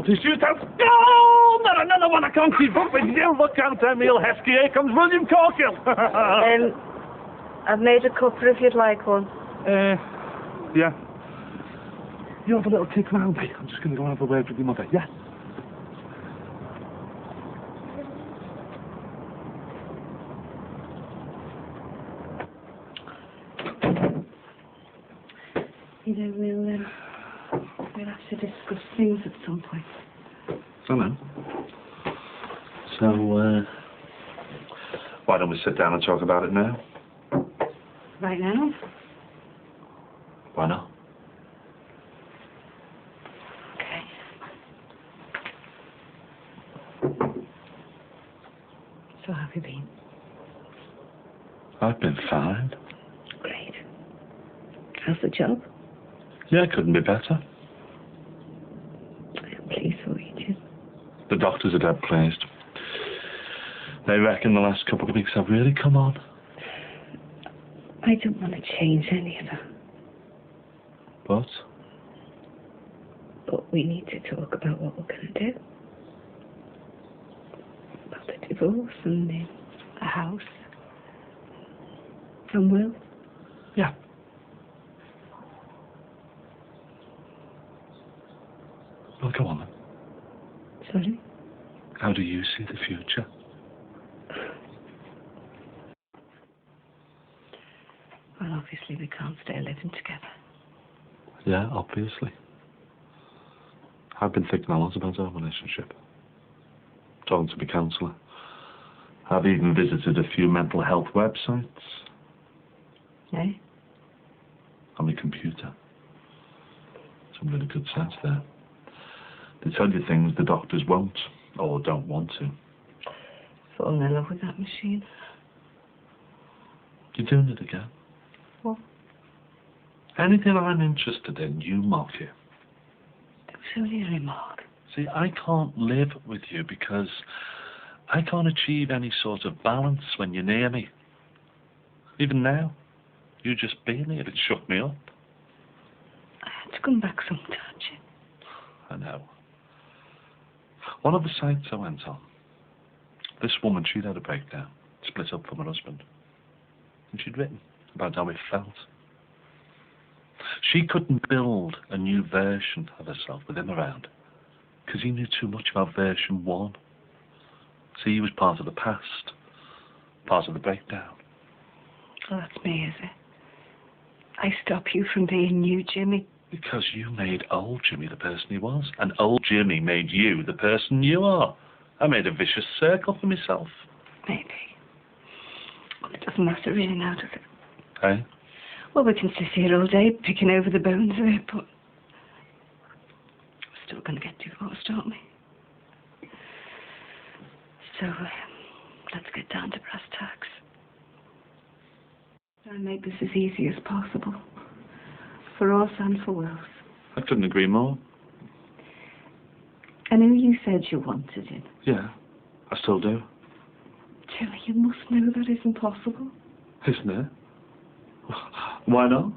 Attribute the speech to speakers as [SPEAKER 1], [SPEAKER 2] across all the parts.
[SPEAKER 1] to shoot out. Oh, not another one I can't keep up with you. Look out, Emil Heskey. Here comes William Corkill.
[SPEAKER 2] I've made a cuppa if you'd like one.
[SPEAKER 1] Yeah. You have a little kick round, mate. I'm just going to go and have a word with your mother, yeah?
[SPEAKER 2] You know, we'll have to discuss things at some point.
[SPEAKER 1] I know. So, why don't we sit down and talk about it now?
[SPEAKER 2] Right now?
[SPEAKER 1] Why not?
[SPEAKER 2] Okay. So how have you been?
[SPEAKER 1] I've been fine.
[SPEAKER 2] Great. How's the job?
[SPEAKER 1] Yeah, couldn't be better.
[SPEAKER 2] I'm pleased for you, Jim.
[SPEAKER 1] The doctors are dead pleased. They reckon the last couple of weeks have really come on.
[SPEAKER 2] I don't want to change any of that. But we need to talk about what we're going to do. About the divorce and the house. And Will.
[SPEAKER 1] Yeah. Well, go on then.
[SPEAKER 2] Sorry?
[SPEAKER 1] How do you see the future?
[SPEAKER 2] Well, obviously we can't stay living together.
[SPEAKER 1] Yeah, obviously. I've been thinking a lot about our relationship. Talking to my counsellor. I've even visited a few mental health websites.
[SPEAKER 2] Eh?
[SPEAKER 1] On my computer. Some really good sites there. They tell you things the doctors won't, or don't want to.
[SPEAKER 2] Falling in love with that machine.
[SPEAKER 1] You're doing it again.
[SPEAKER 2] What?
[SPEAKER 1] Anything I'm interested in, you mock it.
[SPEAKER 2] It was only a remark.
[SPEAKER 1] See, I can't live with you because I can't achieve any sort of balance when you're near me. Even now, you just being here, it shook me up.
[SPEAKER 2] I had to come back sometime, Jim.
[SPEAKER 1] I know. One of the sites I went on, this woman, she'd had a breakdown, split up from her husband. And she'd written about how it felt. She couldn't build a new version of herself with him around because he knew too much about version 1. See, he was part of the past, part of the breakdown.
[SPEAKER 2] Well, that's me, is it? I stop you from being you, Jimmy.
[SPEAKER 1] Because you made old Jimmy the person he was, and old Jimmy made you the person you are. I made a vicious circle for myself.
[SPEAKER 2] Maybe. Well, it doesn't matter really now, does it?
[SPEAKER 1] Hey?
[SPEAKER 2] Well, we can sit here all day picking over the bones of it, but we're still going to get divorced, aren't we? So, let's get down to brass tacks. Try and make this as easy as possible. For us and for Will's.
[SPEAKER 1] I couldn't agree more.
[SPEAKER 2] I know you said you wanted him.
[SPEAKER 1] Yeah, I still do.
[SPEAKER 2] Jimmy, you must know that isn't possible.
[SPEAKER 1] Isn't it? Why not?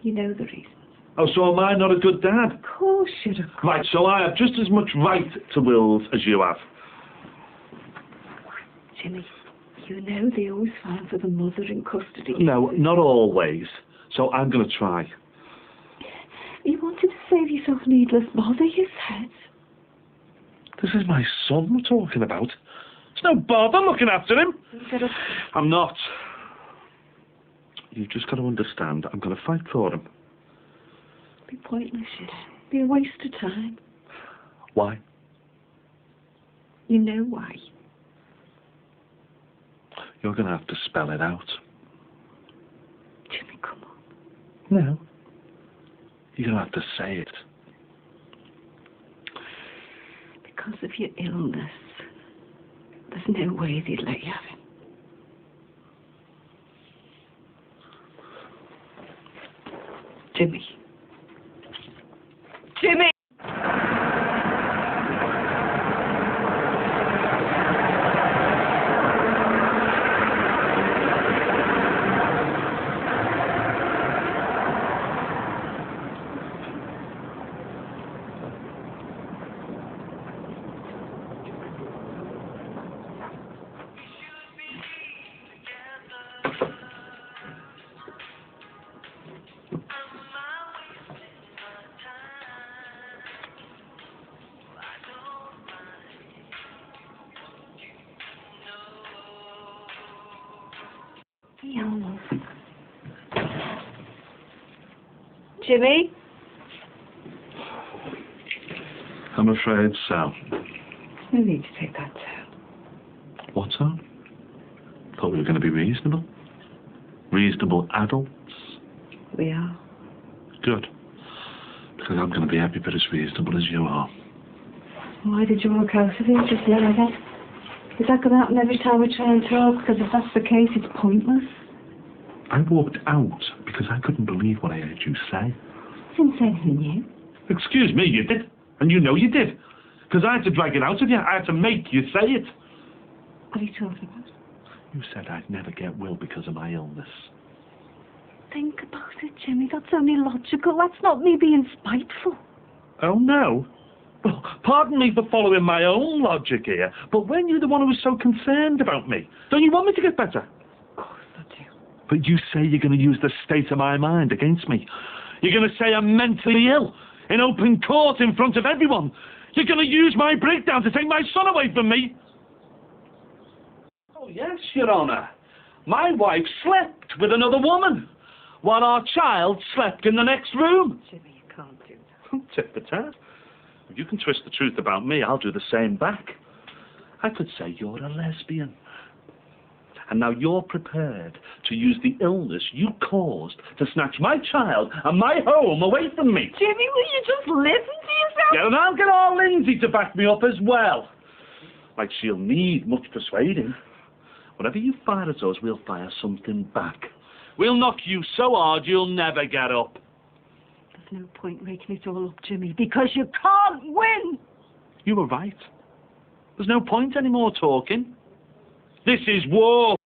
[SPEAKER 2] You know the reasons.
[SPEAKER 1] Oh, so am I not a good dad?
[SPEAKER 2] Of course you do.
[SPEAKER 1] Right, so I have just as much right to Will's as you have.
[SPEAKER 2] Jimmy, you know they always find for the mother in custody.
[SPEAKER 1] No, not always. So I'm going to try.
[SPEAKER 2] You wanted to save yourself needless bother, you said.
[SPEAKER 1] This is my son we're talking about. It's no bother looking after him. I'm not. You've just got to understand, I'm going to fight for him.
[SPEAKER 2] Be pointless, shit. Be a waste of time.
[SPEAKER 1] Why?
[SPEAKER 2] You know why.
[SPEAKER 1] You're going to have to spell it out.
[SPEAKER 2] Jimmy, come on.
[SPEAKER 1] No. You're going to have to say it.
[SPEAKER 2] Because of your illness, there's no way they'd let you have him. Jimmy. Jimmy! Jimmy?
[SPEAKER 1] I'm afraid so.
[SPEAKER 2] No need to take that tone.
[SPEAKER 1] What tone? Thought we were going to be reasonable. Reasonable adults.
[SPEAKER 2] We are.
[SPEAKER 1] Good. Because I'm going to be every bit as reasonable as you are.
[SPEAKER 2] Why did you walk out of here just then, I guess? Is that going to happen every time we try and talk? Because if that's the case, it's pointless.
[SPEAKER 1] I walked out because I couldn't believe what I heard you say.
[SPEAKER 2] I didn't say anything new.
[SPEAKER 1] Excuse me, you did. And you know you did. Because I had to drag it out of you. I had to make you say it.
[SPEAKER 2] What are you talking about?
[SPEAKER 1] You said I'd never get well because of my illness.
[SPEAKER 2] Think about it, Jimmy. That's only logical. That's not me being spiteful.
[SPEAKER 1] Oh, no? Well, pardon me for following my own logic here, but when you're the one who was so concerned about me, don't you want me to get better?
[SPEAKER 2] Of course I do.
[SPEAKER 1] But you say you're going to use the state of my mind against me. You're going to say I'm mentally ill in open court in front of everyone. You're going to use my breakdown to take my son away from me. Oh, yes, Your Honour. My wife slept with another woman while our child slept in the next room.
[SPEAKER 2] Jimmy, you can't do that.
[SPEAKER 1] Tit for tat. If you can twist the truth about me, I'll do the same back. I could say you're a lesbian. And now you're prepared to use the illness you caused to snatch my child and my home away from me.
[SPEAKER 2] Jimmy, will you just listen to yourself?
[SPEAKER 1] Yeah, and I'll get our Lindsay to back me up as well. Like she'll need much persuading. Whatever you fire at us, we'll fire something back. We'll knock you so hard you'll never get up.
[SPEAKER 2] There's no point raking it all up, Jimmy, because you can't win.
[SPEAKER 1] You were right. There's no point anymore talking. This is war.